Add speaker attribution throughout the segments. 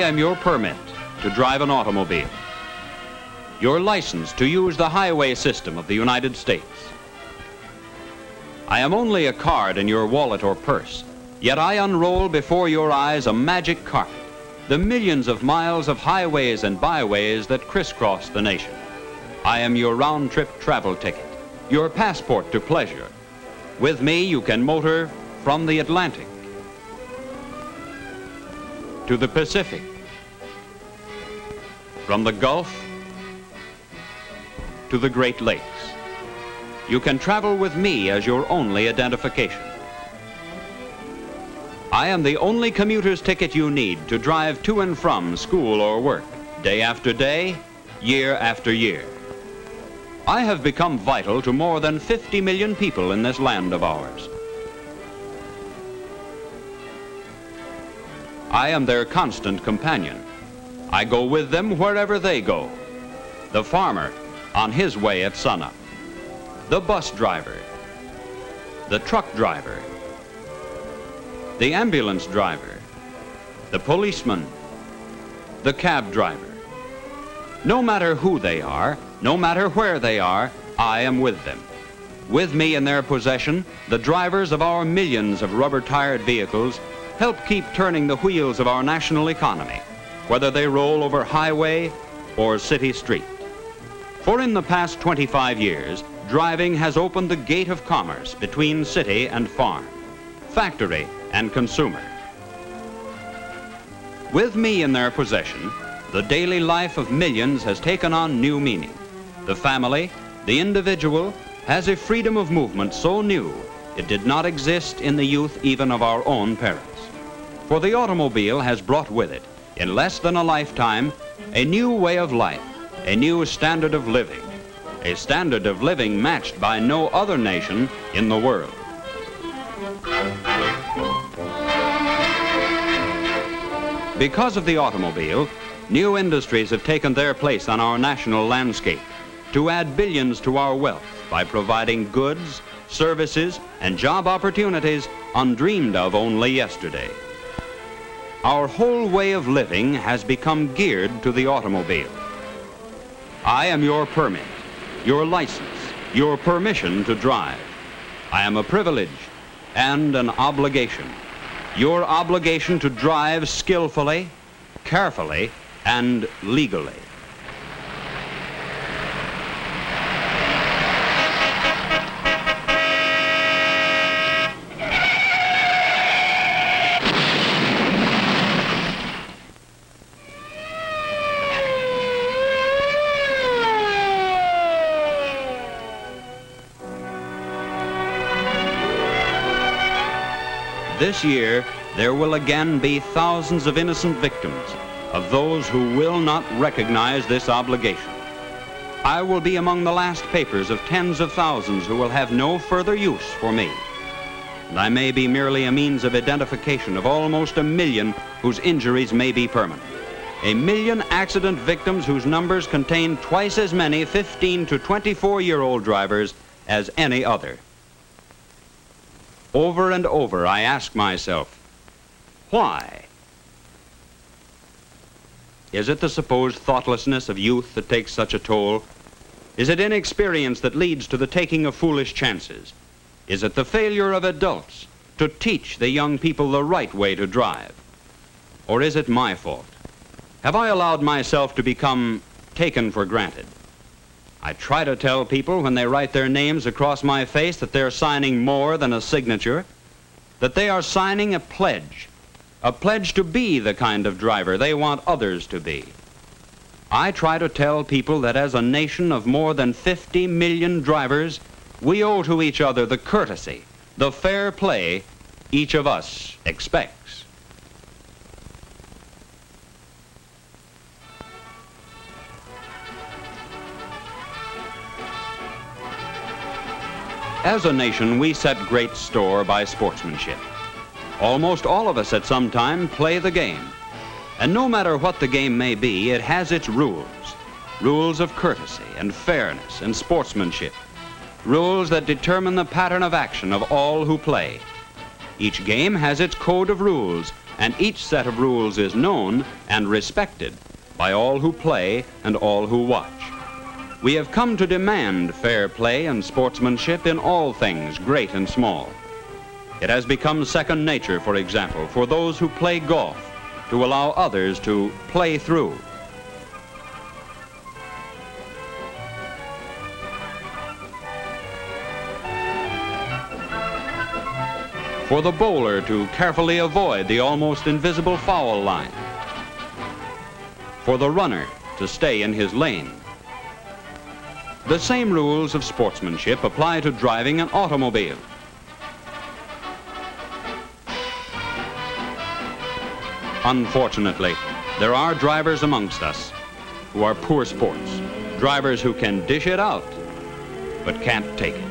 Speaker 1: am your permit to drive an automobile, your license to use the highway system of the United States. I am only a card in your wallet or purse, yet I unroll before your eyes a magic carpet, the millions of miles of highways and byways that crisscross the nation. I am your round-trip travel ticket, your passport to pleasure. With me, you can motor from the Atlantic to the Pacific, from the Gulf to the Great Lakes. You can travel with me as your only identification. I am the only commuter's ticket you need to drive to and from school or work, day after day, year after year. I have become vital to more than 50 million people in this land of ours. I am their constant companion. I go with them wherever they go. The farmer on his way at sunup, the bus driver, the truck driver, the ambulance driver, the policeman, the cab driver. No matter who they are, no matter where they are, I am with them. With me in their possession, the drivers of our millions of rubber-tired vehicles help keep turning the wheels of our national economy, whether they roll over highway or city street. For in the past 25 years, driving has opened the gate of commerce between city and farm, factory and consumer. With me in their possession, the daily life of millions has taken on new meaning. The family, the individual, has a freedom of movement so new it did not exist in the youth even of our own parents. For the automobile has brought with it, in less than a lifetime, a new way of life, a new standard of living, a standard of living matched by no other nation in the world. Because of the automobile, new industries have taken their place on our national landscape to add billions to our wealth by providing goods, services, and job opportunities undreamed of only yesterday. Our whole way of living has become geared to the automobile. I am your permit, your license, your permission to drive. I am a privilege and an obligation. Your obligation to drive skillfully, carefully, and legally. This year, there will again be thousands of innocent victims of those who will not recognize this obligation. I will be among the last papers of tens of thousands who will have no further use for me. And I may be merely a means of identification of almost 1 million whose injuries may be permanent. 1 million accident victims whose numbers contain twice as many 15 to 24-year-old drivers as any other. Over and over, I ask myself, why? Is it the supposed thoughtlessness of youth that takes such a toll? Is it inexperience that leads to the taking of foolish chances? Is it the failure of adults to teach the young people the right way to drive? Or is it my fault? Have I allowed myself to become taken for granted? I try to tell people when they write their names across my face that they're signing more than a signature, that they are signing a pledge to be the kind of driver they want others to be. I try to tell people that as a nation of more than 50 million drivers, we owe to each other the courtesy, the fair play each of us expects. As a nation, we set great store by sportsmanship. Almost all of us at some time play the game. And no matter what the game may be, it has its rules. Rules of courtesy and fairness and sportsmanship. Rules that determine the pattern of action of all who play. Each game has its code of rules and each set of rules is known and respected by all who play and all who watch. We have come to demand fair play and sportsmanship in all things, great and small. It has become second nature, for example, for those who play golf to allow others to play through. For the bowler to carefully avoid the almost invisible foul line. For the runner to stay in his lane. The same rules of sportsmanship apply to driving an automobile. Unfortunately, there are drivers amongst us who are poor sports, drivers who can dish it out, but can't take it.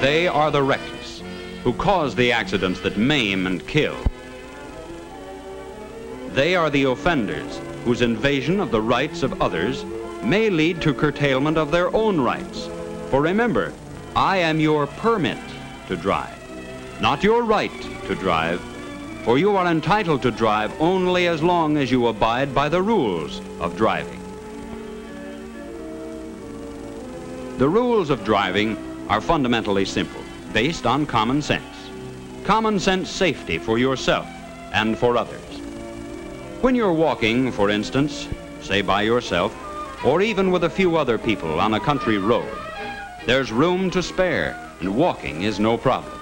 Speaker 1: They are the reckless, who cause the accidents that maim and kill. They are the offenders, whose invasion of the rights of others may lead to curtailment of their own rights. For remember, I am your permit to drive, not your right to drive, for you are entitled to drive only as long as you abide by the rules of driving. The rules of driving are fundamentally simple, based on common sense. Common sense safety for yourself and for others. When you're walking, for instance, say by yourself, or even with a few other people on a country road, there's room to spare, and walking is no problem.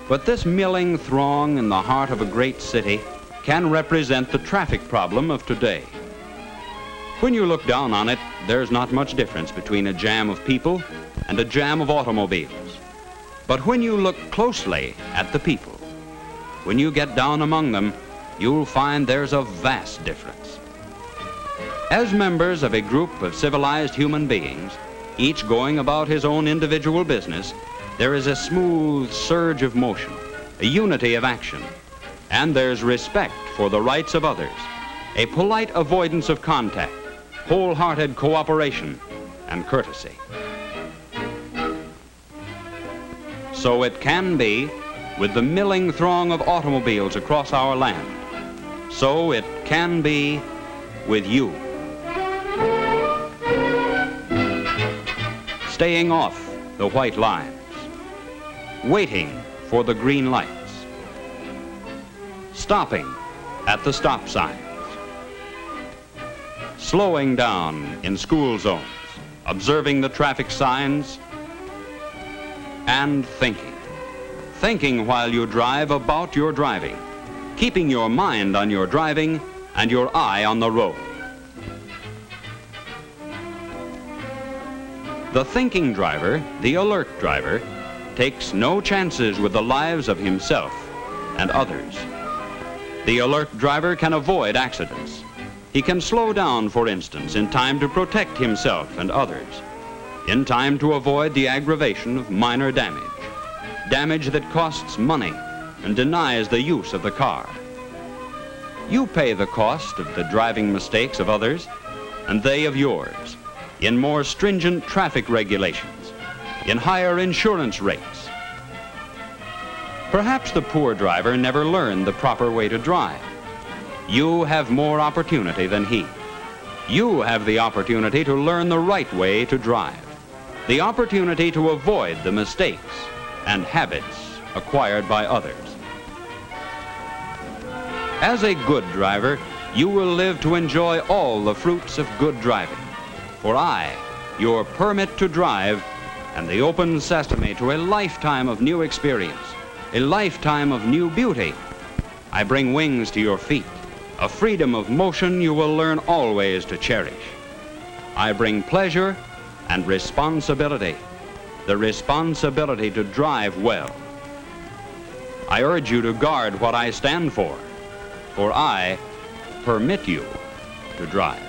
Speaker 1: But this milling throng in the heart of a great city can represent the traffic problem of today. When you look down on it, there's not much difference between a jam of people and a jam of automobiles. But when you look closely at the people, when you get down among them, you'll find there's a vast difference. As members of a group of civilized human beings, each going about his own individual business, there is a smooth surge of motion, a unity of action, and there's respect for the rights of others, a polite avoidance of contact, wholehearted cooperation, and courtesy. So it can be with the milling throng of automobiles across our land. So it can be with you. Staying off the white lines, waiting for the green lights, stopping at the stop signs, slowing down in school zones, observing the traffic signs, and thinking while you drive about your driving, keeping your mind on your driving and your eye on the road. The thinking driver, the alert driver, takes no chances with the lives of himself and others. The alert driver can avoid accidents. He can slow down, for instance, in time to protect himself and others, in time to avoid the aggravation of minor damage that costs money and denies the use of the car. You pay the cost of the driving mistakes of others, and they of yours, in more stringent traffic regulations, in higher insurance rates. Perhaps the poor driver never learned the proper way to drive. You have more opportunity than he. You have the opportunity to learn the right way to drive, the opportunity to avoid the mistakes and habits acquired by others. As a good driver, you will live to enjoy all the fruits of good driving. For I, your permit to drive, and the open sesame to a lifetime of new experience, a lifetime of new beauty. I bring wings to your feet, a freedom of motion you will learn always to cherish. I bring pleasure and responsibility, the responsibility to drive well. I urge you to guard what I stand for I permit you to drive.